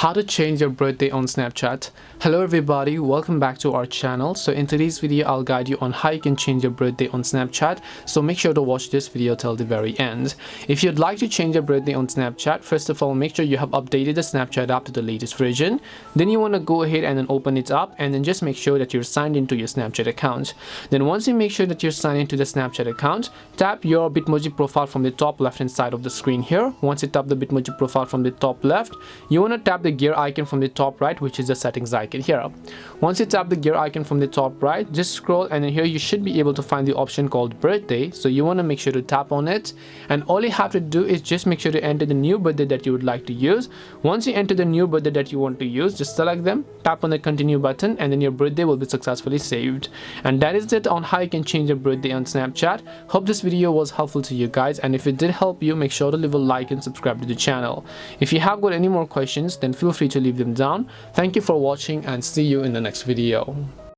how to change your birthday on Snapchat. Hello everybody, welcome back to our channel. So in today's video I'll guide you on how you can change your birthday on Snapchat, so make sure to watch this video till the very end. If you'd like to change your birthday on Snapchat, first of all make sure you have updated the Snapchat app to the latest version. Then you want to go ahead and then open it up, and then just make sure that you're signed into your Snapchat account. Then once you make sure that you're signed into the Snapchat account, tap your Bitmoji profile from the top left hand side of the screen here. Once you tap the Bitmoji profile from the top left, you want to tap the gear icon from the top right, which is the settings icon here. Once you tap the gear icon from the top right, just scroll, and then here you should be able to find the option called birthday. So you want to make sure to tap on it, and all you have to do is just make sure to enter the new birthday that you would like to use. Once you enter the new birthday that you want to use, just select them, tap on the continue button, and then your birthday will be successfully saved. And that is it on how you can change your birthday on Snapchat. Hope this video was helpful to you guys, and if it did help you, make sure to leave a like and subscribe to the channel. If you have got any more questions, then feel free to leave them down. Thank you for watching, and see you in the next video.